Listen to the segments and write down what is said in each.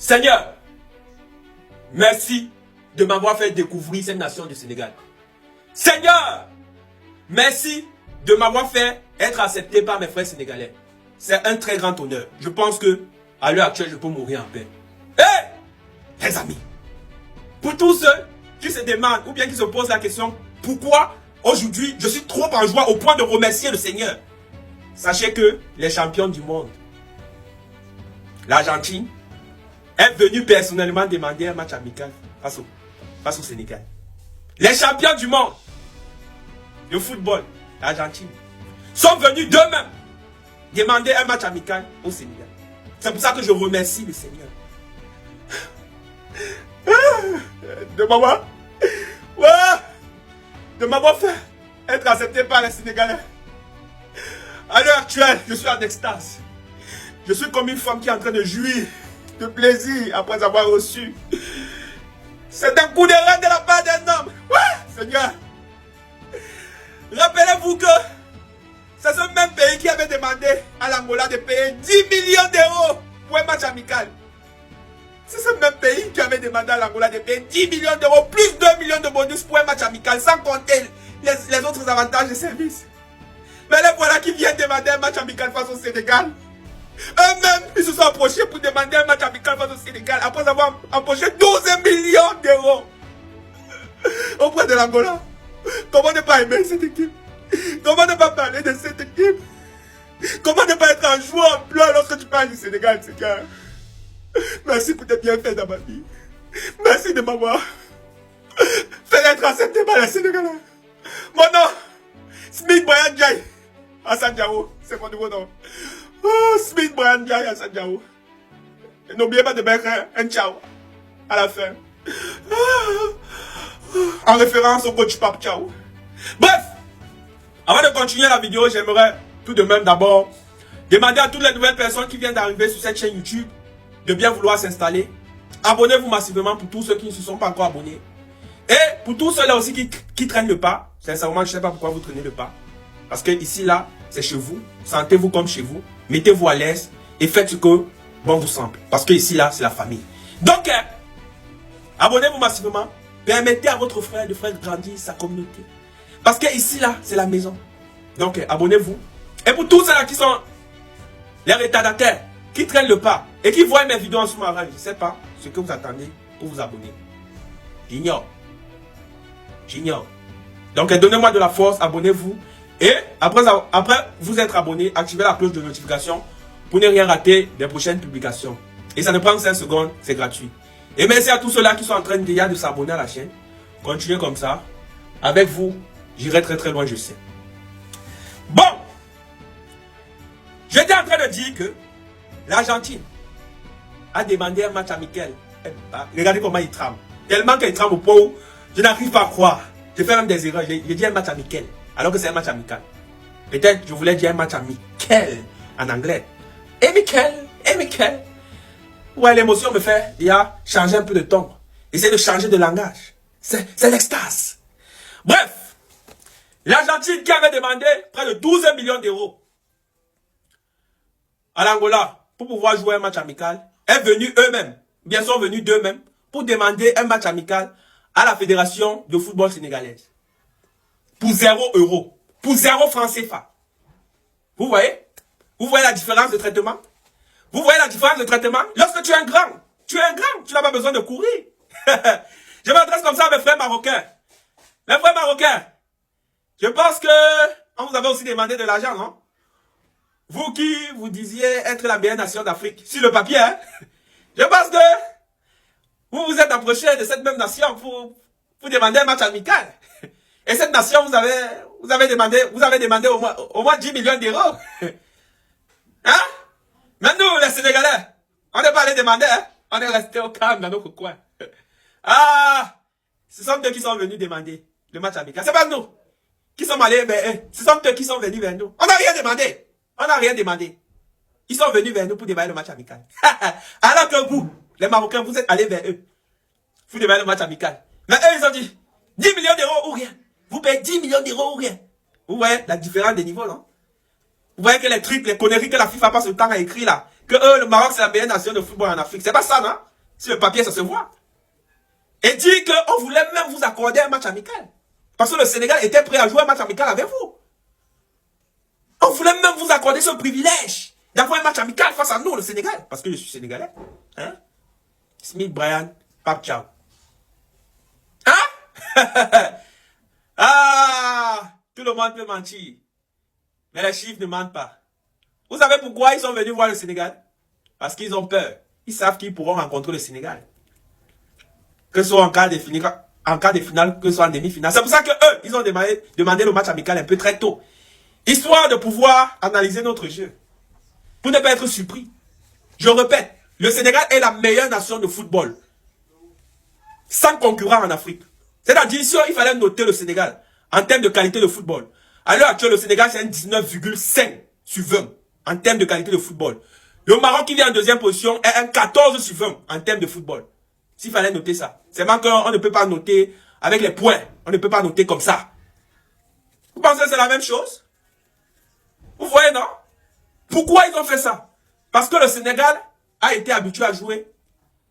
Seigneur, merci de m'avoir fait découvrir cette nation du Sénégal. Seigneur, merci de m'avoir fait être accepté par mes frères sénégalais. C'est un très grand honneur. Je pense que à l'heure actuelle, je peux mourir en paix. Hé, les amis, pour tous ceux qui se demandent ou bien qui se posent la question, pourquoi aujourd'hui je suis trop en joie au point de remercier le Seigneur? Sachez que les champions du monde, l'Argentine, est venue personnellement demander un match amical face au Sénégal. Les champions du monde de football, l'Argentine, sont venus d'eux-mêmes demander un match amical au Sénégal. C'est pour ça que je remercie le Seigneur. De m'avoir fait être accepté par les Sénégalais. À l'heure actuelle, je suis en extase. Je suis comme une femme qui est en train de jouir de plaisir après avoir reçu. C'est un coup de rein de la part d'un homme. Ouais, Seigneur. Rappelez-vous que c'est ce même pays qui avait demandé à l'Angola de payer 10 millions d'euros pour un match amical. C'est ce même pays qui avait demandé à l'Angola de payer 10 millions d'euros plus 2 millions de bonus pour un match amical, sans compter les autres avantages de service. Mais les voilà qui viennent demander un match amical face au Sénégal. Eux-mêmes, ils se sont approchés pour demander un match amical face au Sénégal après avoir empoché 12 millions d'euros auprès de l'Angola. Comment ne pas aimer cette équipe? Comment ne pas parler de cette équipe? Comment ne pas être en joie, en pleurs lorsque tu parles du Sénégal, Seigneur? Merci pour tes bienfaits dans ma vie. Merci de m'avoir fait être accepté par les Sénégalais. Mon nom, Smith Brian Jai Hassan Diao, c'est mon nouveau nom. Oh, Smith Brian Jai Hassan Diao. N'oubliez pas de mettre un ciao à la fin. En référence au coach Pape Ciao. Bref, avant de continuer la vidéo, j'aimerais tout de même d'abord demander à toutes les nouvelles personnes qui viennent d'arriver sur cette chaîne YouTube de bien vouloir s'installer. Abonnez-vous massivement pour tous ceux qui ne se sont pas encore abonnés. Et pour tous ceux-là aussi qui traînent le pas, sincèrement, je ne sais pas pourquoi vous traînez le pas. Parce que ici, là, c'est chez vous. Sentez-vous comme chez vous. Mettez-vous à l'aise et faites ce que bon vous semble. Parce que ici, là, c'est la famille. Donc, abonnez-vous massivement. Permettez à votre frère de faire grandir sa communauté. Parce que ici, là, c'est la maison. Donc, abonnez-vous. Et pour tous ceux-là qui sont les retardataires, qui traînent le pas et qui voient mes vidéos en sous-marin, je ne sais pas ce que vous attendez pour vous abonner. J'ignore. Donc, donnez-moi de la force, abonnez-vous. Et après vous être abonné, activez la cloche de notification pour ne rien rater des prochaines publications. Et ça ne prend que 5 secondes, c'est gratuit. Et merci à tous ceux-là qui sont en train déjà de s'abonner à la chaîne. Continuez comme ça. Avec vous, j'irai très très loin, je sais. Bon. J'étais en train de dire que l'Argentine a demandé un match amical. Regardez comment il trame. Tellement qu'il trame au point où je n'arrive pas à croire. Je fais même des erreurs. J'ai dit un match amical. Alors que c'est un match amical. Peut-être je voulais dire un match amical en anglais. Amical. Ouais, l'émotion me fait changer un peu de ton. Essayer de changer de langage. C'est l'extase. Bref. L'Argentine qui avait demandé près de 12 millions d'euros à l'Angola pour pouvoir jouer un match amical, est venu eux-mêmes, bien sont venus d'eux-mêmes, pour demander un match amical à la Fédération de football sénégalaise. Pour 0 euros. Pour 0 francs CFA. Vous voyez? Vous voyez la différence de traitement? Vous voyez la différence de traitement? Lorsque tu es un grand, tu n'as pas besoin de courir. Je m'adresse comme ça à mes frères marocains. Mes frères marocains, je pense que on vous avait aussi demandé de l'argent, non? Vous qui vous disiez être la meilleure nation d'Afrique, sur le papier, hein? Je pense que vous vous êtes approché de cette même nation pour demander un match amical. Et cette nation, vous avez demandé au moins 10 millions d'euros. Hein? Mais nous, les Sénégalais, on n'est pas allé demander, hein? On est resté au calme dans notre coin. Ah! Ce sont eux qui sont venus demander le match amical. C'est pas nous qui sommes allés vers eux. Ce sont eux qui sont venus vers nous. On n'a rien demandé. Ils sont venus vers nous pour demander le match amical. Alors que vous, les Marocains, vous êtes allés vers eux. Vous demander le match amical. Mais eux, ils ont dit 10 millions d'euros ou rien. Vous payez 10 millions d'euros ou rien. Vous voyez la différence des niveaux, non? Vous voyez que les trucs, les conneries que la FIFA passe le temps à écrire là. Que eux, le Maroc, c'est la meilleure nation de football en Afrique. C'est pas ça, non? Sur le papier, ça se voit. Et dit qu'on voulait même vous accorder un match amical. Parce que le Sénégal était prêt à jouer un match amical avec vous. On voulait même vous accorder ce privilège d'avoir un match amical face à nous, le Sénégal. Parce que je suis sénégalais. Hein? Smith, Brian, Pape Ciao. Hein? Ah! Tout le monde peut mentir. Mais les chiffres ne mentent pas. Vous savez pourquoi ils sont venus voir le Sénégal? Parce qu'ils ont peur. Ils savent qu'ils pourront rencontrer le Sénégal. Que ce soit en quart de finale, que ce soit en demi-finale. C'est pour ça que eux, ils ont demandé le match amical un peu très tôt. Histoire de pouvoir analyser notre jeu. Pour ne pas être surpris. Je répète, le Sénégal est la meilleure nation de football. Sans concurrent en Afrique. C'est-à-dire, si il fallait noter le Sénégal en termes de qualité de football. À l'heure actuelle, le Sénégal, c'est un 19,5 sur 20 en termes de qualité de football. Le Maroc, qui vient en deuxième position, est un 14 sur 20 en termes de football. S'il fallait noter ça. C'est marqué qu'on ne peut pas noter avec les points. On ne peut pas noter comme ça. Vous pensez que c'est la même chose? Vous voyez, non? Pourquoi ils ont fait ça? Parce que le Sénégal a été habitué à jouer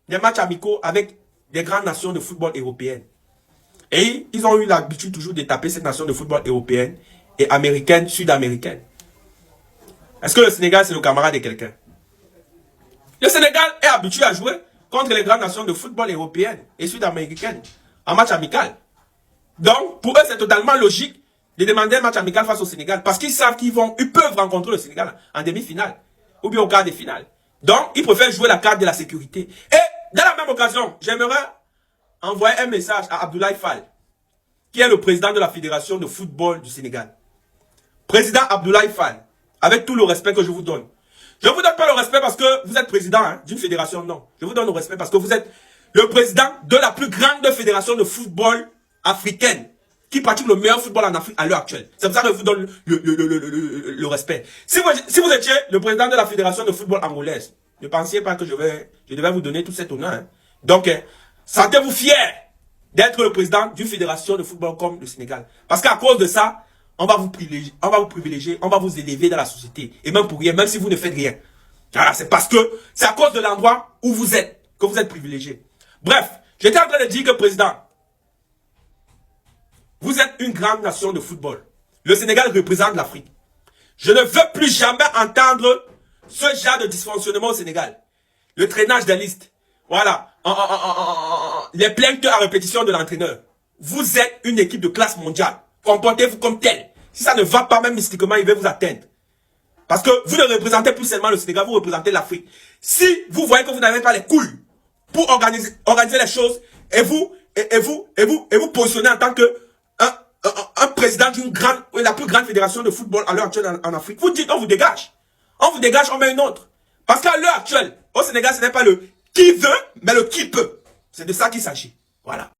des matchs amicaux avec des grandes nations de football européennes. Et ils ont eu l'habitude toujours de taper ces nations de football européennes et américaines, sud-américaines. Est-ce que le Sénégal, c'est le camarade de quelqu'un? Le Sénégal est habitué à jouer contre les grandes nations de football européennes et sud-américaines en match amical. Donc, pour eux, c'est totalement logique de demander un match amical face au Sénégal parce qu'ils savent qu'ils peuvent rencontrer le Sénégal en demi-finale ou bien au quart de finale. Donc, ils préfèrent jouer la carte de la sécurité. Et, dans la même occasion, j'aimerais envoyer un message à Abdoulaye Fall, qui est le président de la Fédération de football du Sénégal. Président Abdoulaye Fall, avec tout le respect que je vous donne. Je ne vous donne pas le respect parce que vous êtes président d'une fédération, non. Je vous donne le respect parce que vous êtes le président de la plus grande fédération de football africaine qui pratique le meilleur football en Afrique à l'heure actuelle. C'est pour ça que je vous donne le respect. Si vous étiez le président de la fédération de football angolaise, ne pensiez pas que je devais vous donner tout cet honneur. Hein. Donc, sentez-vous fier d'être le président d'une fédération de football comme le Sénégal. Parce qu'à cause de ça, on va vous privilégier, on va vous élever dans la société. Et même pour rien, même si vous ne faites rien. Voilà, c'est parce que c'est à cause de l'endroit où vous êtes que vous êtes privilégié. Bref, j'étais en train de dire que, président, vous êtes une grande nation de football. Le Sénégal représente l'Afrique. Je ne veux plus jamais entendre ce genre de dysfonctionnement au Sénégal. Le traînage des listes. Voilà. Les plaintes à répétition de l'entraîneur. Vous êtes une équipe de classe mondiale. Comportez-vous comme tel. Si ça ne va pas même mystiquement, il va vous atteindre. Parce que vous ne représentez plus seulement le Sénégal, vous représentez l'Afrique. Si vous voyez que vous n'avez pas les couilles pour organiser les choses et vous positionnez en tant que un président la plus grande fédération de football à l'heure actuelle en Afrique, vous dites on vous dégage. On vous dégage, on met une autre. Parce qu'à l'heure actuelle, au Sénégal, ce n'est pas le qui veut, mais le qui peut. C'est de ça qu'il s'agit. Voilà.